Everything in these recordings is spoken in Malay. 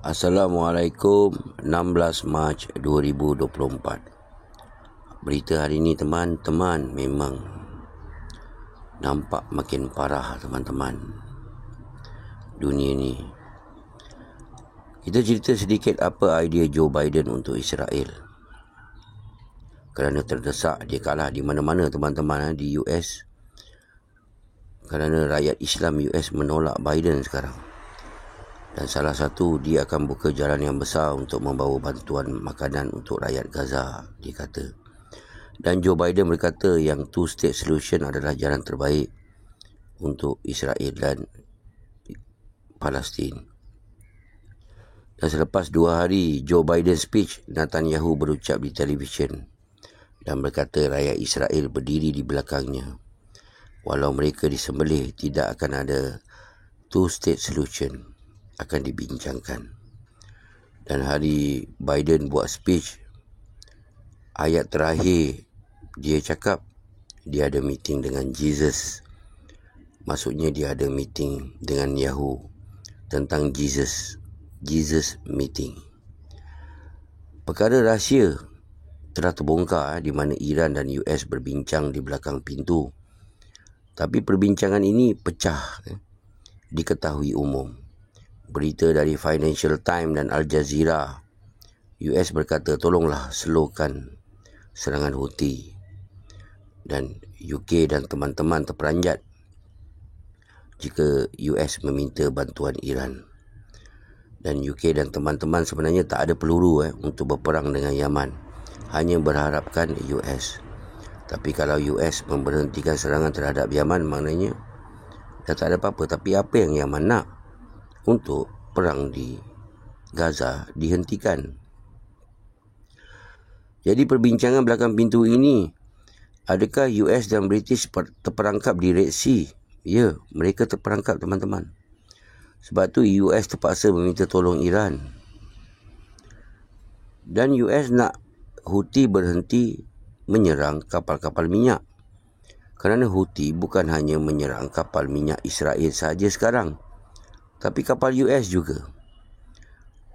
Assalamualaikum. 16 Mac 2024. Berita hari ini teman-teman memang nampak makin parah teman-teman. Dunia ni. Kita cerita sedikit apa idea Joe Biden untuk Israel. Kerana terdesak, dia kalah di mana-mana teman-teman di US. Kerana rakyat Islam US menolak Biden sekarang. Dan salah satu, dia akan buka jalan yang besar untuk membawa bantuan makanan untuk rakyat Gaza, dia kata. Dan Joe Biden berkata yang two-state solution adalah jalan terbaik untuk Israel dan Palestin. Dan selepas 2 hari Joe Biden speech, Netanyahu berucap di televisyen dan berkata rakyat Israel berdiri di belakangnya. Walau mereka disembelih, tidak akan ada two-state solution akan dibincangkan. Dan hari Biden buat speech, ayat terakhir dia cakap dia ada meeting dengan Jesus. Maksudnya dia ada meeting dengan Yahoo tentang Jesus meeting. Perkara rahsia telah terbongkar di mana Iran dan US berbincang di belakang pintu. Tapi perbincangan ini pecah diketahui umum. Berita dari Financial Times dan Al Jazeera, US berkata tolonglah slowkan serangan Houthi. Dan UK dan teman-teman terperanjat jika US meminta bantuan Iran. Dan UK dan teman-teman sebenarnya tak ada peluru untuk berperang dengan Yaman. Hanya berharapkan US. Tapi kalau US memberhentikan serangan terhadap Yaman, maknanya dah tak ada apa-apa. Tapi apa yang Yaman nak? Untuk perang di Gaza dihentikan. Jadi perbincangan belakang pintu ini, adakah US dan British terperangkap di Red Sea? Ya, mereka terperangkap teman-teman. Sebab tu US terpaksa meminta tolong Iran. Dan US nak Houthi berhenti menyerang kapal-kapal minyak. Kerana Houthi bukan hanya menyerang kapal minyak Israel sahaja sekarang, tapi kapal US juga.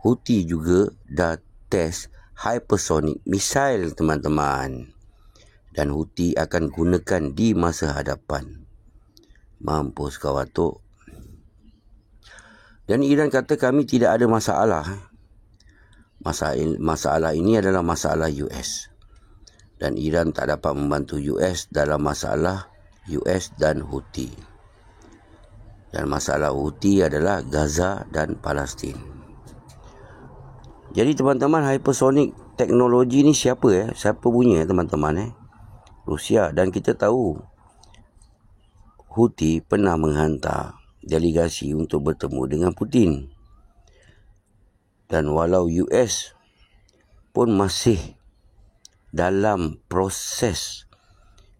Houthi juga dah test hypersonic missile teman-teman. Dan Houthi akan gunakan di masa hadapan. Mampus kau atuk. Dan Iran kata kami tidak ada masalah. Masalah ini adalah masalah US. Dan Iran tak dapat membantu US dalam masalah US dan Houthi. Dan masalah Houthi adalah Gaza dan Palestin. Jadi teman-teman, hypersonic teknologi ni siapa Siapa punya teman-teman Rusia. Dan kita tahu Houthi pernah menghantar delegasi untuk bertemu dengan Putin. Dan walau US pun masih dalam proses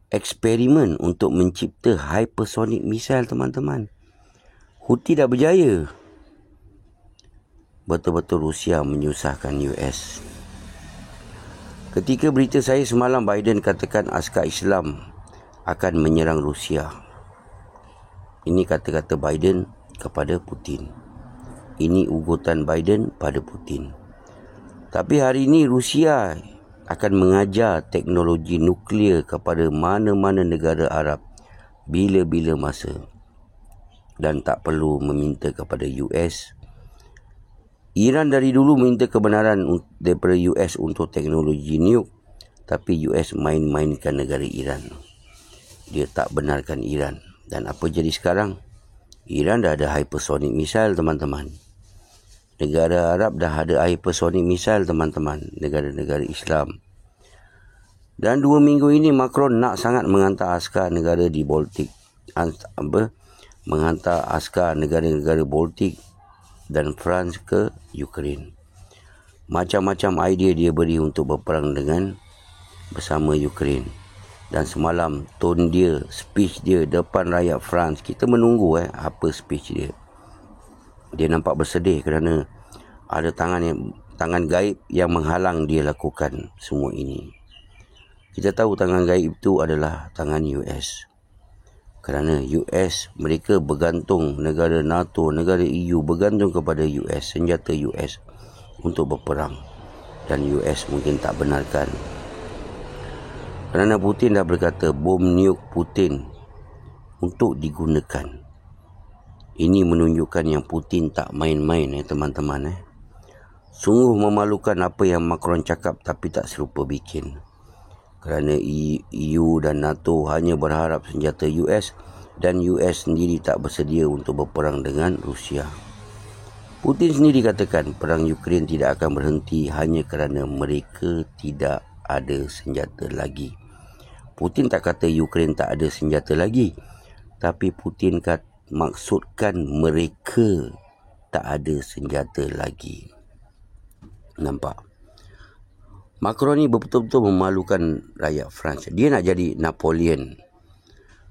eksperimen untuk mencipta hypersonic missile teman-teman, Houthi dah berjaya. Betul-betul Rusia menyusahkan US. Ketika berita saya semalam Biden katakan askar Islam akan menyerang Rusia. Ini kata-kata Biden kepada Putin. Ini ugutan Biden pada Putin. Tapi hari ini Rusia akan mengajar teknologi nuklear kepada mana-mana negara Arab bila-bila masa. Dan tak perlu meminta kepada US. Iran dari dulu minta kebenaran daripada US untuk teknologi nuke, tapi US main-mainkan negara Iran. Dia tak benarkan Iran. Dan apa jadi sekarang? Iran dah ada hypersonic missile teman-teman. Negara Arab dah ada hypersonic missile teman-teman. Negara-negara Islam. Dan 2 minggu ini Macron nak sangat menghantar askar negara di Baltik. Menghantar askar negara-negara Baltik dan France ke Ukraine. Macam-macam idea dia beri untuk berperang bersama Ukraine. Dan semalam tone dia, speech dia depan rakyat France, kita menunggu apa speech dia. Dia nampak bersedih kerana ada tangan gaib yang menghalang dia lakukan semua ini. Kita tahu tangan gaib itu adalah tangan US. Kerana US, mereka bergantung, negara NATO, negara EU bergantung kepada US, senjata US untuk berperang. Dan US mungkin tak benarkan. Kerana Putin dah berkata bom nuke Putin untuk digunakan. Ini menunjukkan yang Putin tak main-main teman-teman. Sungguh memalukan apa yang Macron cakap tapi tak serupa bikin. Kerana EU dan NATO hanya berharap senjata US dan US sendiri tak bersedia untuk berperang dengan Rusia. Putin sendiri katakan perang Ukraine tidak akan berhenti hanya kerana mereka tidak ada senjata lagi. Putin tak kata Ukraine tak ada senjata lagi, tapi Putin maksudkan mereka tak ada senjata lagi. Nampak? Macron ni betul-betul memalukan rakyat France. Dia nak jadi Napoleon.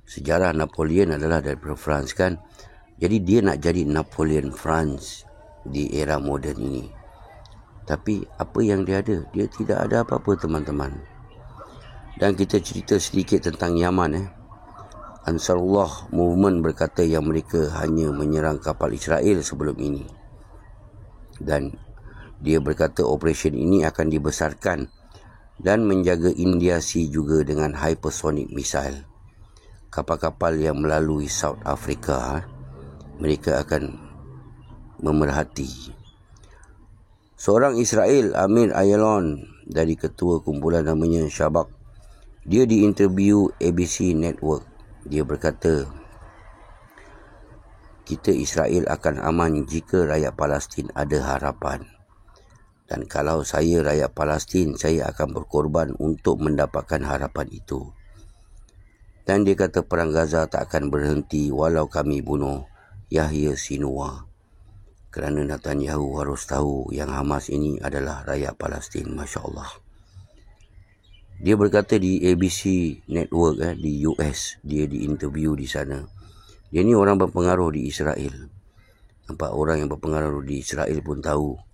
Sejarah Napoleon adalah daripada France kan. Jadi dia nak jadi Napoleon France di era moden ini. Tapi apa yang dia ada? Dia tidak ada apa-apa teman-teman. Dan kita cerita sedikit tentang Yaman. Ansarullah Movement berkata yang mereka hanya menyerang kapal Israel sebelum ini. Dan dia berkata operasi ini akan dibesarkan dan menjaga India Sea juga dengan hypersonic missile. Kapal-kapal yang melalui South Africa, mereka akan memerhati. Seorang Israel, Amir Ayalon, dari ketua kumpulan namanya Shabak, dia diinterview ABC Network. Dia berkata, kita Israel akan aman jika rakyat Palestin ada harapan. Dan kalau saya rakyat Palestin, saya akan berkorban untuk mendapatkan harapan itu. Dan dia kata perang Gaza tak akan berhenti walau kami bunuh Yahya Sinwar. Kerana Netanyahu harus tahu yang Hamas ini adalah rakyat Palestin. Masya Allah. Dia berkata di ABC Network di US. Dia diinterview di sana. Dia ni orang berpengaruh di Israel. Nampak, orang yang berpengaruh di Israel pun tahu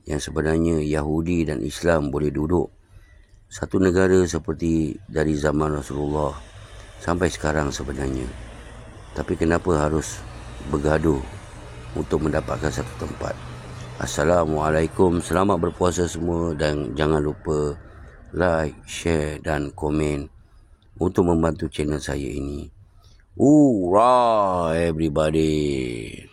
yang sebenarnya Yahudi dan Islam boleh duduk satu negara seperti dari zaman Rasulullah sampai sekarang sebenarnya. Tapi kenapa harus bergaduh untuk mendapatkan satu tempat? Assalamualaikum, selamat berpuasa semua dan jangan lupa like, share dan komen untuk membantu channel saya ini. Hoorah everybody!